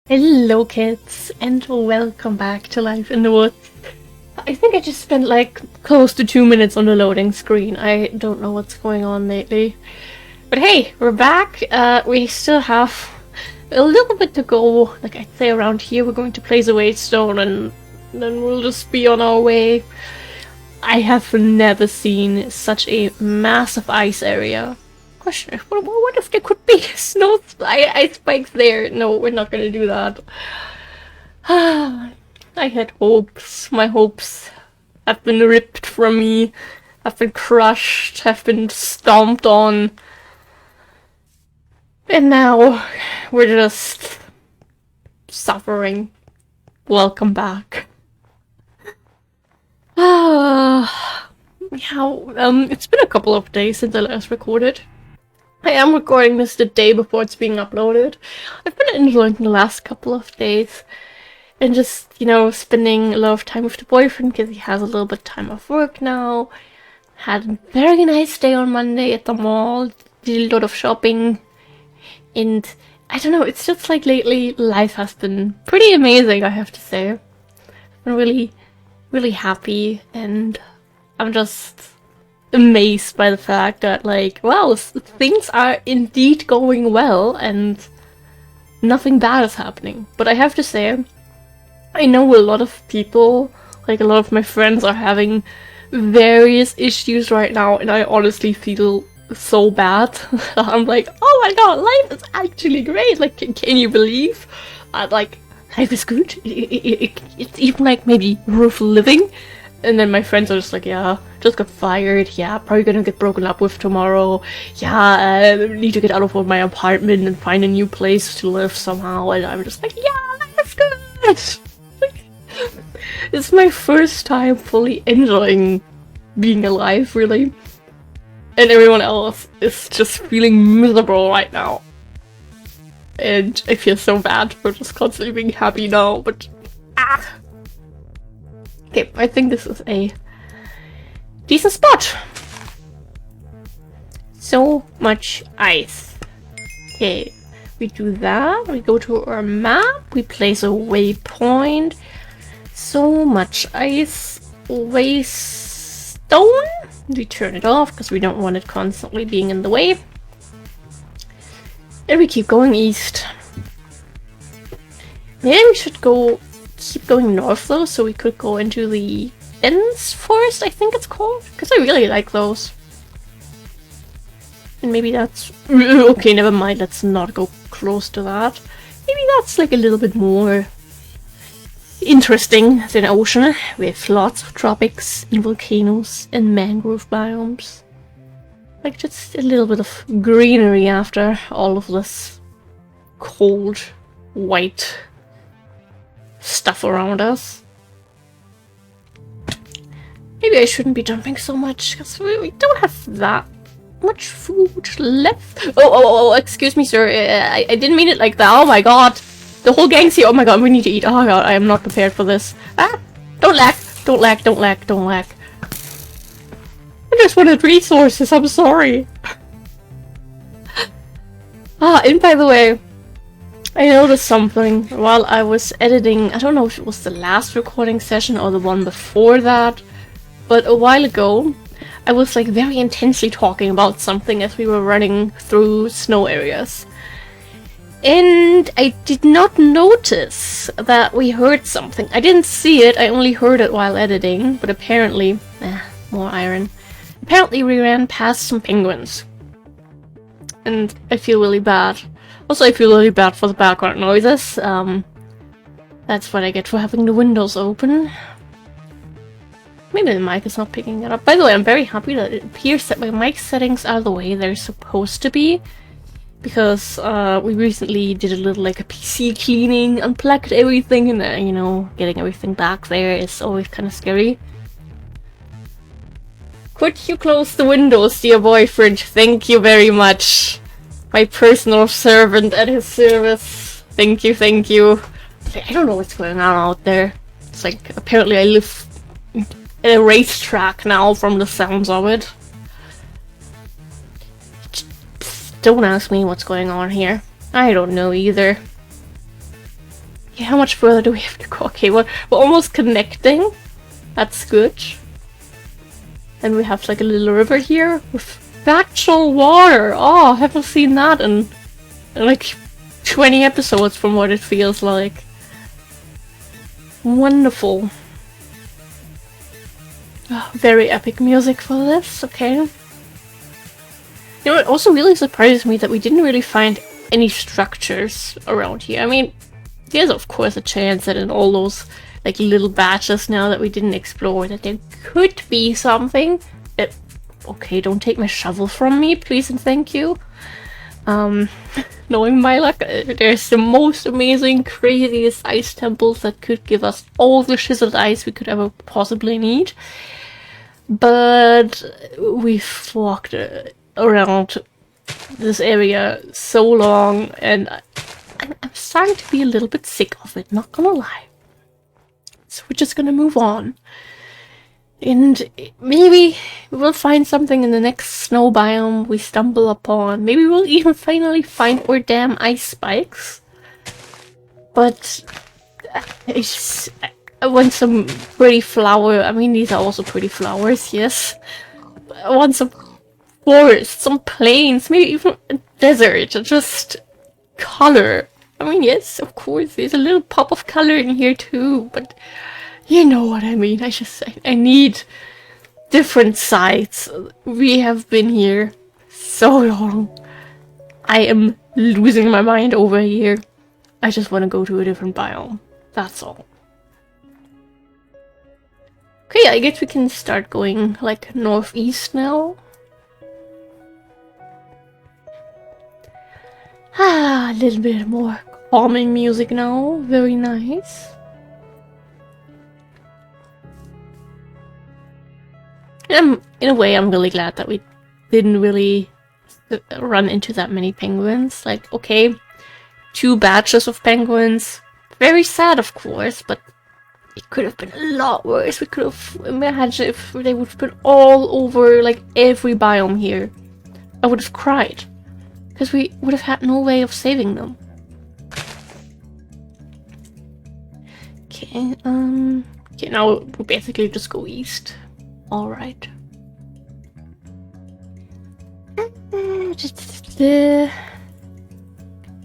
Hello kids, and welcome back to Life in the Woods. I think I just spent like close to 2 minutes on the loading screen. I don't know what's going on lately. But hey, we're back. We still have a little bit to go. Like I'd say around here we're going to place a waystone and then we'll just be on our way. I have never seen such a massive ice area. Question, what if there could be snow ice spikes there? No, we're not gonna do that. I had hopes. My hopes have been ripped from me, have been crushed, have been stomped on. And now we're just suffering. Welcome back. It's been a couple of days since I last recorded. I am recording this the day before it's being uploaded. I've been enjoying the last couple of days and just, spending a lot of time with the boyfriend because he has a little bit of time off work now. Had a very nice day on Monday at the mall, did a lot of shopping, and I don't know, it's just like lately life has been pretty amazing, I have to say. I've been really, really happy, and I'm just amazed by the fact that, like, wow, things are indeed going well and nothing bad is happening. But I have to say, I know a lot of people, like a lot of my friends, are having various issues right now, and I honestly feel so bad. I'm like, oh my god, life is actually great. Like, can you believe? Like, life is good. It's even like maybe worth living. And then my friends are just like, yeah, just got fired, yeah, probably gonna get broken up with tomorrow, yeah, need to get out of my apartment and find a new place to live somehow, and I'm just like, yeah, that's good! Like, it's my first time fully enjoying being alive, really. And everyone else is just feeling miserable right now. And I feel so bad for just constantly being happy now, but okay, I think this is a decent spot. So much ice. Okay, we do that. We go to our map. We place a waypoint. So much ice. Waystone. We turn it off because we don't want it constantly being in the way. And we keep going east. Maybe we should keep going north though, so we could go into the dense forest, I think it's called, because I really like those. And maybe that's okay, never mind, let's not go close to that. Maybe that's like a little bit more interesting than ocean, with lots of tropics and volcanoes and mangrove biomes. Like just a little bit of greenery after all of this cold white stuff around us. Maybe I shouldn't be jumping so much because we don't have that much food left. Oh, excuse me, sir. I didn't mean it like that. Oh my god. The whole gang's here. Oh my god, we need to eat. Oh god, I am not prepared for this. Don't lag. Don't lag. Don't lag. Don't lag. I just wanted resources. I'm sorry. And by the way, I noticed something while I was editing. I don't know if it was the last recording session or the one before that, but a while ago I was like very intensely talking about something as we were running through snow areas. And I did not notice that we heard something. I didn't see it, I only heard it while editing, but apparently, more iron. Apparently we ran past some penguins. And I feel really bad. Also, I feel really bad for the background noises. That's what I get for having the windows open. Maybe the mic is not picking it up. By the way, I'm very happy that it appears that my mic settings are the way they're supposed to be. Because we recently did a little like a PC cleaning, unplugged everything, and getting everything back there is always kind of scary. Could you close the windows, dear boyfriend? Thank you very much. My personal servant at his service. Thank you, thank you. I don't know what's going on out there. It's like, apparently I live in a racetrack now from the sounds of it. Don't ask me what's going on here. I don't know either. Okay, how much further do we have to go? Okay, we're almost connecting. That's good. And we have like a little river here with actual water. Oh, I haven't seen that in like 20 episodes from what it feels like. Wonderful. Oh, very epic music for this, okay. You know, it also really surprises me that we didn't really find any structures around here. I mean, there's of course a chance that in all those like little batches now that we didn't explore that there could be something. Okay, don't take my shovel from me, please and thank you. Knowing my luck, there's the most amazing, craziest ice temples that could give us all the chiseled ice we could ever possibly need. But we've walked around this area so long, and I'm starting to be a little bit sick of it, not gonna lie. So we're just gonna move on. And maybe we'll find something in the next snow biome we stumble upon. Maybe we'll even finally find our damn ice spikes. But I want some pretty flower. I mean, these are also pretty flowers, yes. I want some forests, some plains, maybe even a desert, just color. I mean, yes, of course, there's a little pop of color in here too, but you know what I mean. I need different sides. We have been here so long. I am losing my mind over here. I just want to go to a different biome. That's all. Okay, I guess we can start going like northeast now. Ah, a little bit more calming music now. Very nice. In a way, I'm really glad that we didn't really run into that many penguins. Like, okay, 2 batches of penguins. Very sad, of course, but it could have been a lot worse. We could have imagined if they would have been all over, like, every biome here. I would have cried. Because we would have had no way of saving them. Okay, okay, now we'll basically just go east. Alright.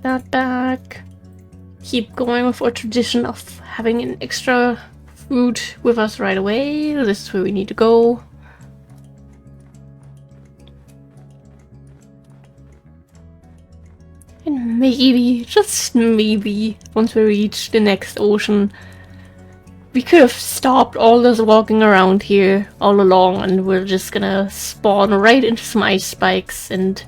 That back. Keep going with our tradition of having an extra food with us right away. This is where we need to go. And maybe, just maybe, once we reach the next ocean, we could have stopped all this walking around here all along, and we're just gonna spawn right into some ice spikes and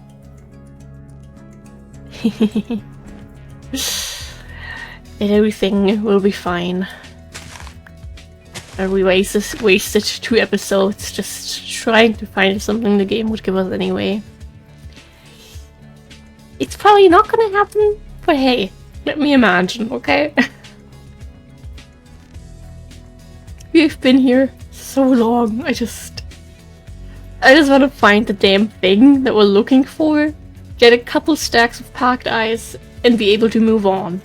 and everything will be fine. And we wasted 2 episodes just trying to find something the game would give us anyway. It's probably not gonna happen, but hey, let me imagine, okay? We've been here so long. I just want to find the damn thing that we're looking for, get a couple stacks of packed ice, and be able to move on.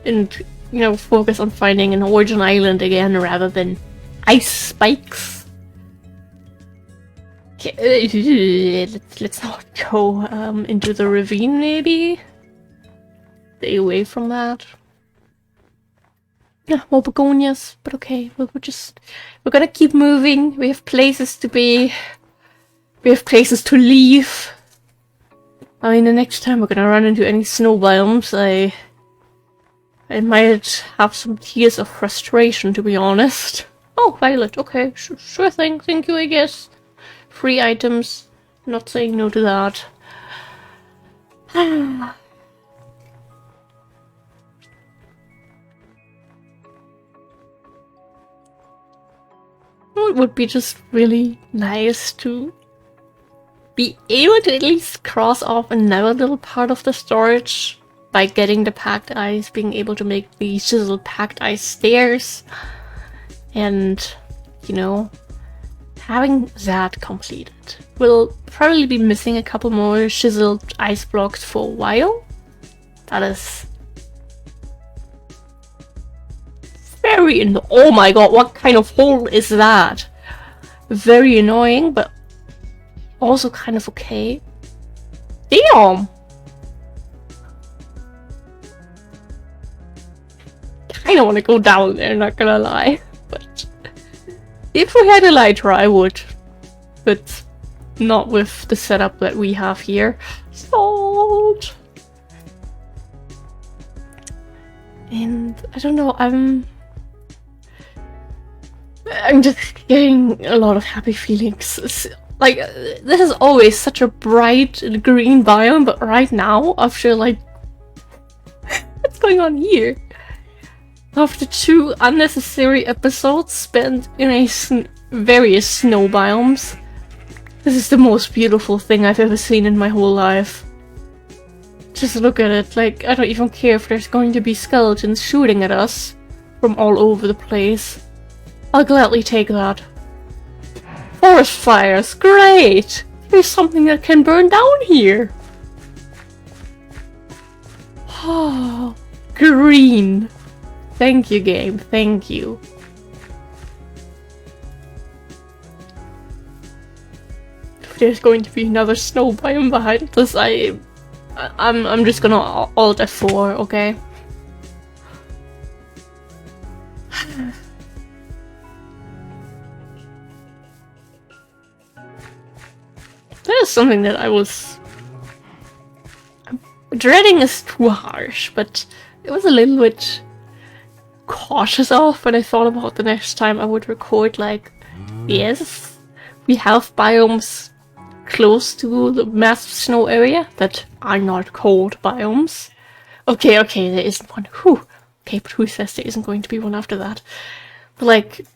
And, you know, focus on finding an origin island again rather than ice spikes. Okay, let's not go into the ravine, maybe? Stay away from that. Yeah, more begonias, but okay, we're gonna keep moving. We have places to be. We have places to leave. I mean, the next time we're gonna run into any snow biomes, I might have some tears of frustration, to be honest. Oh, Violet, okay, sure thing, thank you, I guess. Free items, not saying no to that. It would be just really nice to be able to at least cross off another little part of the storage by getting the packed ice, being able to make these chiseled packed ice stairs, and, you know, having that completed. We'll probably be missing a couple more chiseled ice blocks for a while. That is very oh my god, what kind of hole is that? Very annoying, but also kind of okay. Damn! Kinda wanna go down there, not gonna lie. But if we had a lighter, I would. But not with the setup that we have here. Salt! And I don't know, I'm just getting a lot of happy feelings. Like, this is always such a bright and green biome, but right now, after like... what's going on here? After 2 unnecessary episodes spent in various snow biomes, this is the most beautiful thing I've ever seen in my whole life. Just look at it, like, I don't even care if there's going to be skeletons shooting at us from all over the place. I'll gladly take that. Forest fires, great! There's something that can burn down here! Oh, green! Thank you, game, thank you. If there's going to be another snow biome behind us, I'm just gonna alt F4, okay? That is something that I was... dreading is too harsh, but it was a little bit cautious of when I thought about the next time I would record, like, yes, we have biomes close to the massive snow area that are not cold biomes. Okay, there isn't one. Whew. Okay, but who says there isn't going to be one after that? But like,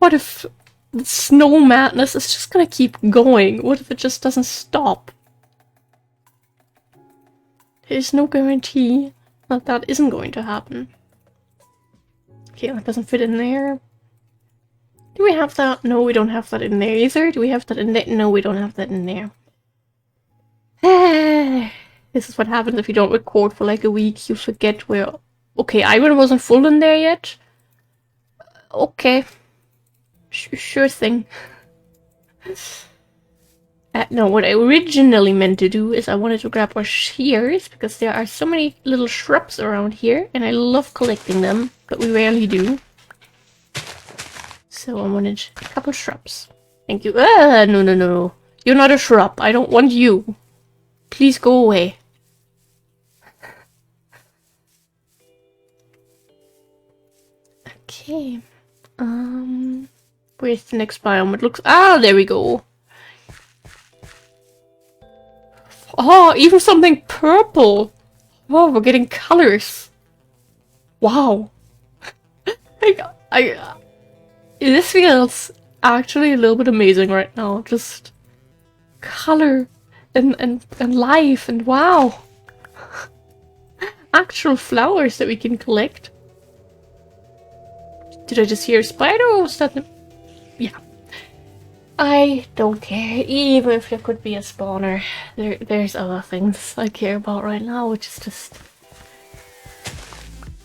what if the snow madness is just gonna keep going? What if it just doesn't stop? There's no guarantee that that isn't going to happen. Okay, that doesn't fit in there. Do we have that? No, we don't have that in there either. Do we have that in there? No, we don't have that in there. This is what happens if you don't record for like a week. You forget where... Okay, iron wasn't full in there yet. Okay. Sure thing. No, what I originally meant to do is I wanted to grab our shears, because there are so many little shrubs around here, and I love collecting them, but we rarely do. So I wanted a couple shrubs. Thank you. No. You're not a shrub. I don't want you. Please go away. Okay. Where's the next biome? It looks... Ah, there we go. Oh, even something purple. Wow, we're getting colors. Wow. This feels actually a little bit amazing right now. Just color and life and wow. Actual flowers that we can collect. Did I just hear a spider or was that... Yeah. I don't care, even if there could be a spawner. There's other things I care about right now, which is just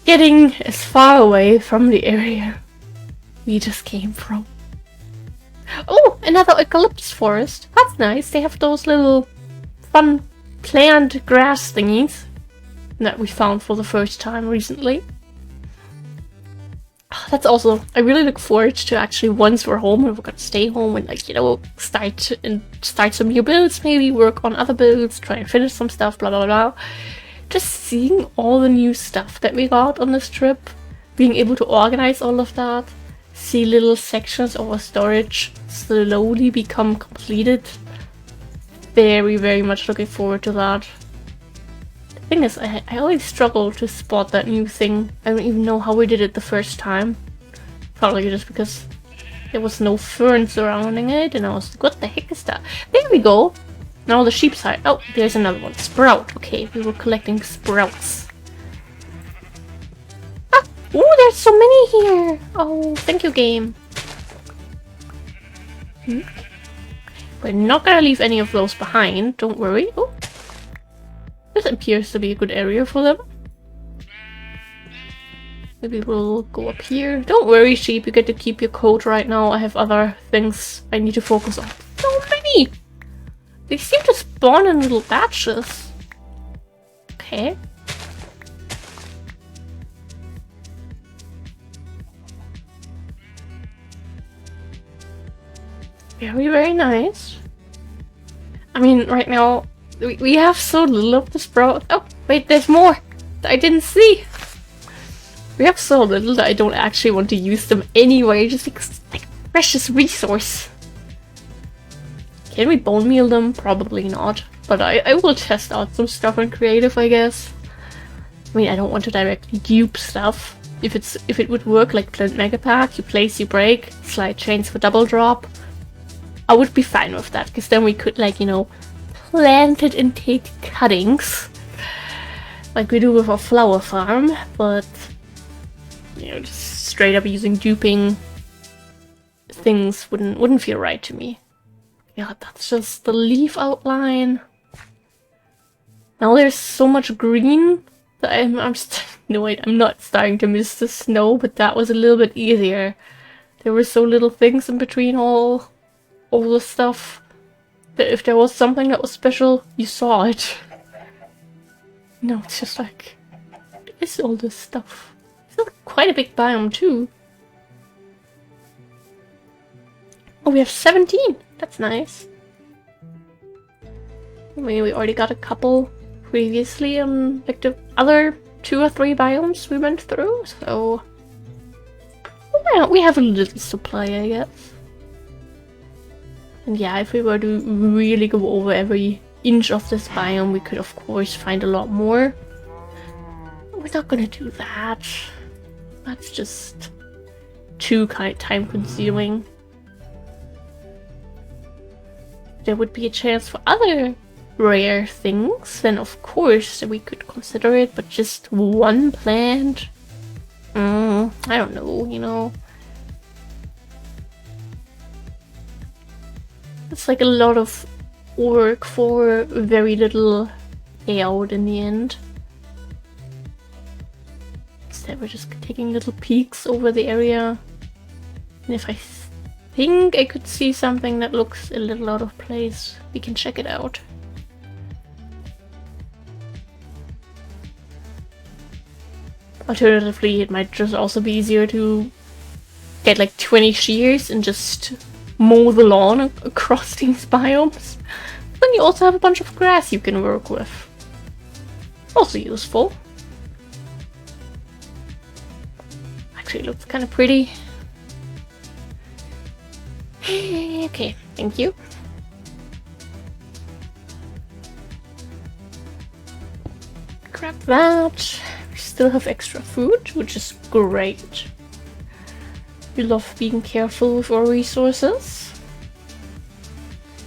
getting as far away from the area we just came from. Oh, another eucalyptus forest. That's nice. They have those little fun plant grass thingies that we found for the first time recently. That's also, I really look forward to actually once we're home and we're gonna stay home and like, you know, start some new builds, maybe work on other builds, try and finish some stuff, blah blah blah. Just seeing all the new stuff that we got on this trip, being able to organize all of that, see little sections of our storage slowly become completed. Very much looking forward to that. The thing is, I always struggle to spot that new thing. I don't even know how we did it the first time. Probably just because there was no fern surrounding it, and I was like, what the heck is that? There we go! Now the sheep's hide. Oh, there's another one. Sprout. Okay, we were collecting sprouts. Ah! Oh, there's so many here! Oh, thank you, game. We're not gonna leave any of those behind, don't worry. Oh. This appears to be a good area for them. Maybe we'll go up here. Don't worry, sheep, you get to keep your coat right now. I have other things I need to focus on. So many! They seem to spawn in little batches. Okay. Very, very nice. I mean, right now, we have so little of the sprout. Oh, wait, there's more that I didn't see. We have so little that I don't actually want to use them anyway. Just like precious resource. Can we bone meal them? Probably not. But I will test out some stuff in creative, I guess. I mean, I don't want to directly dupe stuff. If it would work like Plant Mega Pack, you place, you break, slide chains for double drop, I would be fine with that, because then we could, like, you know, plant it and take cuttings, like we do with our flower farm. But you know, just straight up using duping things wouldn't feel right to me. Yeah, that's just the leaf outline. Now there's so much green that I'm no wait, I'm not starting to miss the snow, but that was a little bit easier. There were so little things in between all the stuff that if there was something that was special, you saw it. No, it's just like, what is all this stuff? It's like quite a big biome too. Oh, we have 17! That's nice. I mean, we already got a couple previously on like the other 2 or 3 biomes we went through, so well, we have a little supply, I guess. And yeah, if we were to really go over every inch of this biome, we could of course find a lot more. We're not gonna do that. That's just too time consuming. There would be a chance for other rare things, then of course we could consider it, but just one plant? I don't know, you know. It's like a lot of work for very little payout in the end. Instead we're just taking little peeks over the area. And if I think I could see something that looks a little out of place, we can check it out. Alternatively, it might just also be easier to get like 20 shears and just mow the lawn across these biomes. Then you also have a bunch of grass you can work with. Also useful. Actually looks kind of pretty. Okay, thank you. Grab that. We still have extra food, which is great. We love being careful with our resources.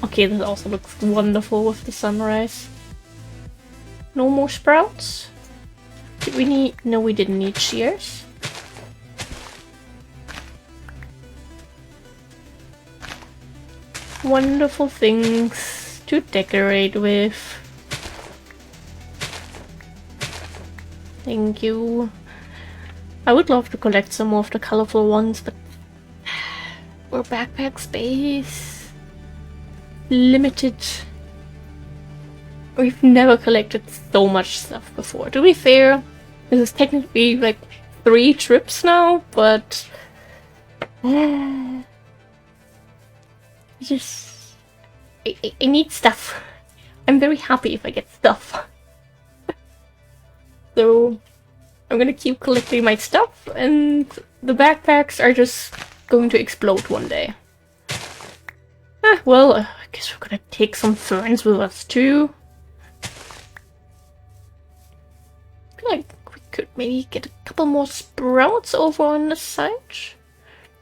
Okay, this also looks wonderful with the sunrise. No more sprouts? Did we need... No, we didn't need shears. Wonderful things to decorate with. Thank you. I would love to collect some more of the colorful ones, but we're backpack space limited. We've never collected so much stuff before. To be fair, this is technically like 3 trips now, but I need stuff. I'm very happy if I get stuff. So I'm gonna keep collecting my stuff, and the backpacks are just going to explode one day. Well, I guess we're gonna take some ferns with us too. I feel like we could maybe get a couple more sprouts over on the side.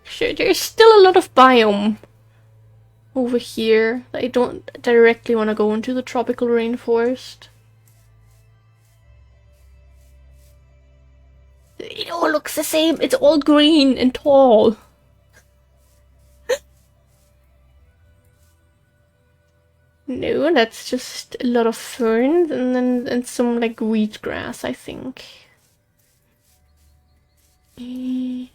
Sure, there's still a lot of biome over here. I don't directly want to go into the tropical rainforest. It all looks the same. It's all green and tall. No, that's just a lot of ferns and some like wheatgrass, I think. No.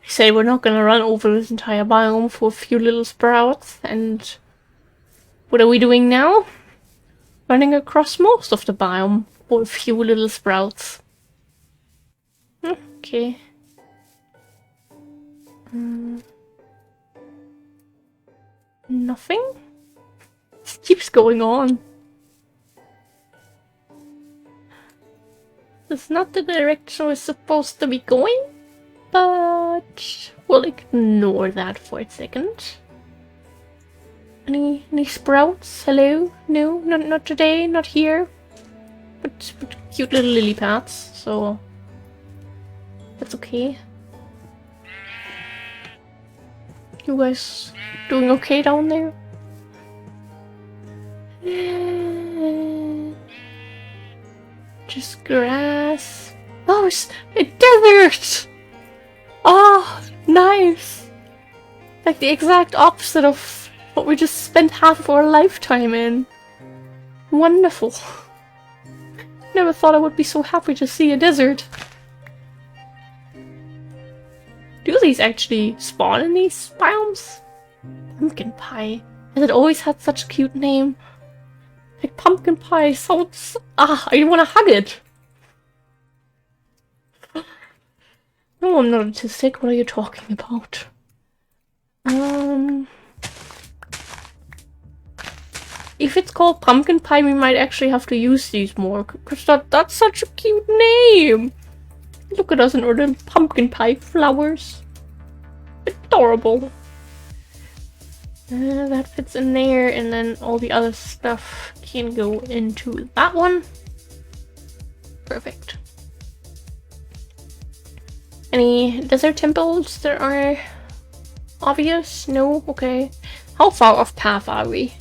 Say we're not gonna run over this entire biome for a few little sprouts, and what are we doing now? Running across most of the biome for a few little sprouts. Okay. Nothing? This keeps going on. This is not the direction we're supposed to be going, but we'll ignore that for a second. Any sprouts? Hello? No, not today, not here. But cute little lily pads, so that's okay. You guys doing okay down there? Just grass. Oh, it's a desert! Oh, nice! Like the exact opposite of what we just spent half of our lifetime in. Wonderful. Never thought I would be so happy to see a desert. Do these actually spawn in these biomes? Pumpkin pie. Has it always had such a cute name? Like pumpkin pie sounds... I want to hug it! No, I'm not autistic. What are you talking about? If it's called pumpkin pie, we might actually have to use these more. Because that's such a cute name! Look at us in our little pumpkin pie flowers. Adorable. That fits in there, and then all the other stuff can go into that one. Perfect. Any desert temples that are obvious? No? Okay. How far off path are we?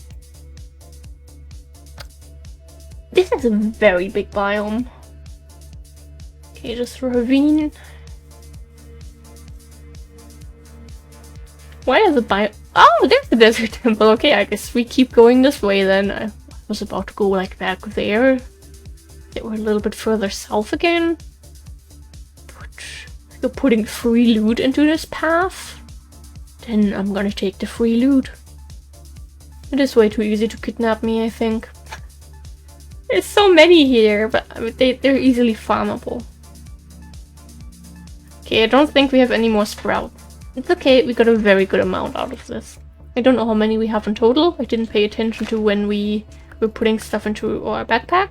This is a very big biome. Okay, just ravine. Why is the biome? Oh, there's the desert temple. Okay, I guess we keep going this way then. I was about to go like back there. They were a little bit further south again. You're putting free loot into this path? Then I'm gonna take the free loot. It is way too easy to kidnap me, I think. There's so many here, but I mean, they're easily farmable. Okay, I don't think we have any more sprouts. It's okay, we got a very good amount out of this. I don't know how many we have in total. I didn't pay attention to when we were putting stuff into our backpack.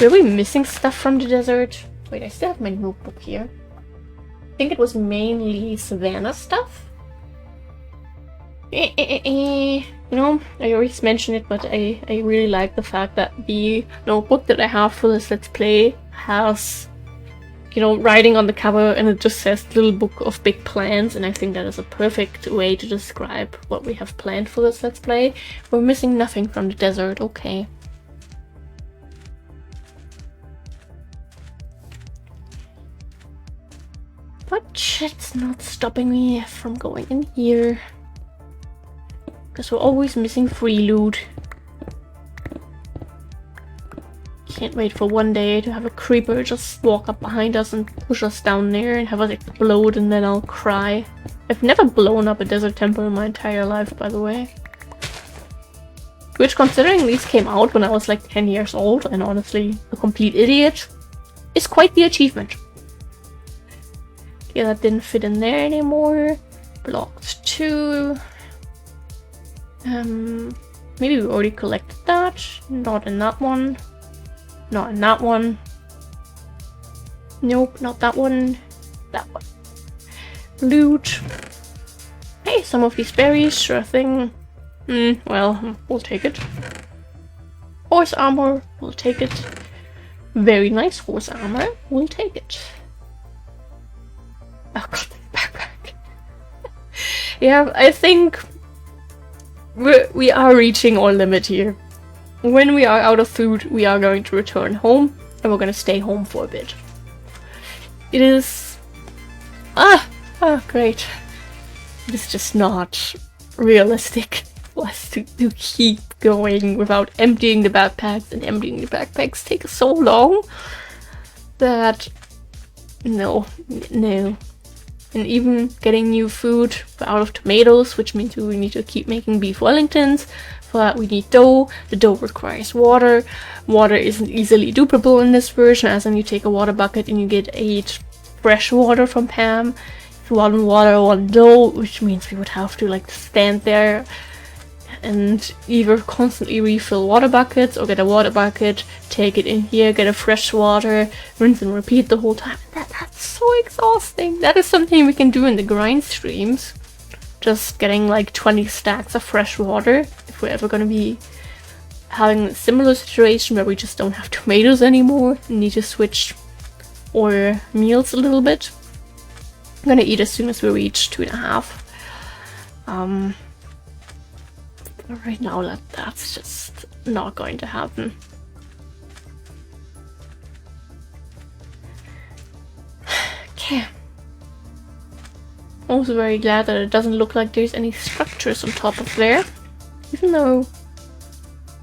Were we missing stuff from the desert? Wait, I still have my notebook here. I think it was mainly savannah stuff. You know, I always mentioned it, but I really like the fact that the notebook that I have for this Let's Play has, you know, writing on the cover, and it just says Little Book of Big Plans, and I think that is a perfect way to describe what we have planned for this Let's Play. We're missing nothing from the desert, okay. But it's not stopping me from going in here. Because we're always missing free loot. Can't wait for one day to have a creeper just walk up behind us and push us down there and have us explode, and then I'll cry. I've never blown up a desert temple in my entire life, by the way. Which, considering these came out when I was like 10 years old and honestly a complete idiot, is quite the achievement. Yeah, that didn't fit in there anymore. Blocked 2. Maybe we already collected that. Not in that one. Not in that one. Nope, not that one. That one. Loot. Hey, some of these berries, sure thing. Well, we'll take it. Horse armor, we'll take it. Very nice horse armor, we'll take it. Oh god, backpack. Yeah, I think we are reaching our limit here. When we are out of food, we are going to return home, and we're going to stay home for a bit. It is... great. It is just not realistic for us to keep going without emptying the backpacks, and emptying the backpacks takes so long that no. And even getting new food out of tomatoes, which means we need to keep making beef wellingtons. For that we need dough. The dough requires water. Water isn't easily duplicable in this version, as in you take a water bucket and you get 8 fresh water from Pam. 1 water, 1 dough, which means we would have to like stand there and either constantly refill water buckets or get a water bucket, take it in here, get a fresh water, rinse and repeat the whole time. That's so exhausting. That is something we can do in the grind streams. Just getting like 20 stacks of fresh water if we're ever gonna be having a similar situation where we just don't have tomatoes anymore and need to switch our meals a little bit. I'm gonna eat as soon as we reach 2.5. But right now that's just not going to happen. Okay. Also very glad that it doesn't look like there's any structures on top of there. Even though...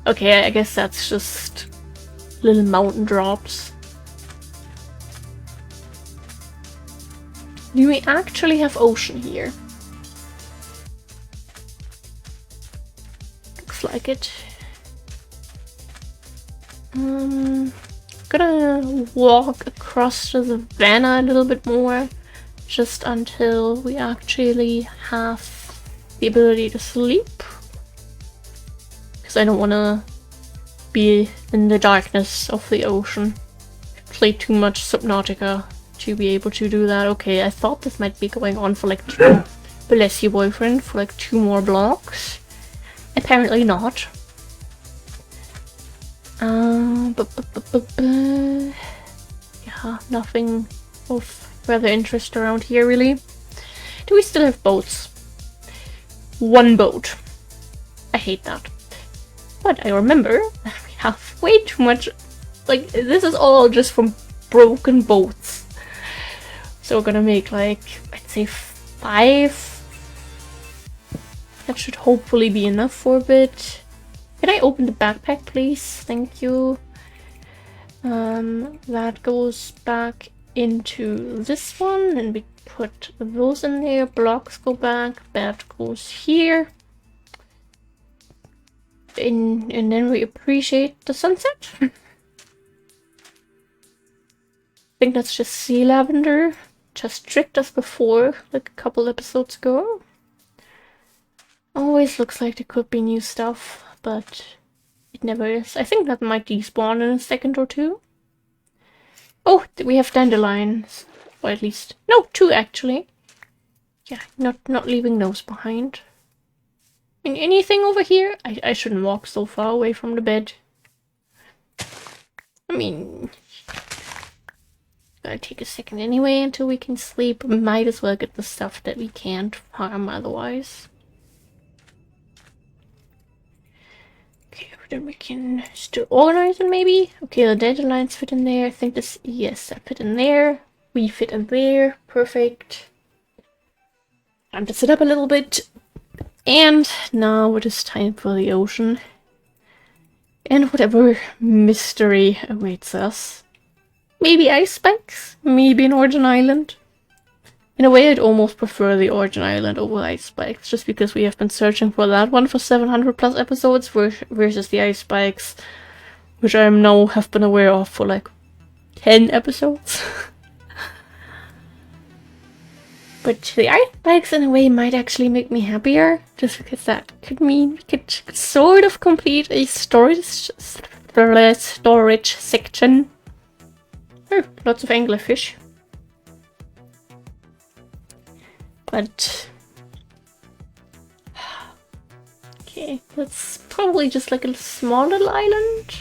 Okay, I guess that's just little mountain drops. Do we actually have ocean here? Looks like it. Gonna walk across the savannah a little bit more, just until we actually have the ability to sleep. Because I don't want to be in the darkness of the ocean. Play too much Subnautica to be able to do that. Okay, I thought this might be going on for like bless you boyfriend, for like 2 more blocks. Apparently not. Yeah, nothing of further interest around here really. Do we still have boats? 1 boat. I hate that. But I remember that we have way too much, like this is all just from broken boats. So we're gonna make like, I'd say 5. That should hopefully be enough for a bit. Can I open the backpack, please? Thank you. That goes back into this one, and we put those in there. Blocks go back. That goes here. And then we appreciate the sunset. I think that's just sea lavender. Just tricked us before, like a couple episodes ago. Always looks like there could be new stuff, but it never is. I think that might despawn in a second or 2. Oh, we have dandelions. Or at least... No, 2 actually. Yeah, not leaving those behind. And anything over here? I shouldn't walk so far away from the bed. I mean... Gonna take a second anyway until we can sleep. We might as well get the stuff that we can't farm otherwise. Okay, then we can still organize it maybe. Okay, the dandelions fit in there. I think this, yes, that fit in there. We fit in there. Perfect. Time to sit up a little bit. And now it is time for the ocean. And whatever mystery awaits us. Maybe ice spikes? Maybe an Origin Island? In a way, I'd almost prefer the Origin Island over ice spikes, just because we have been searching for that one for 700 plus episodes versus the ice spikes, which I now have been aware of for like 10 episodes. But the ice spikes in a way might actually make me happier, just because that could mean we could sort of complete a storage section. Oh, lots of anglerfish. But... Okay, that's probably just like a small little island.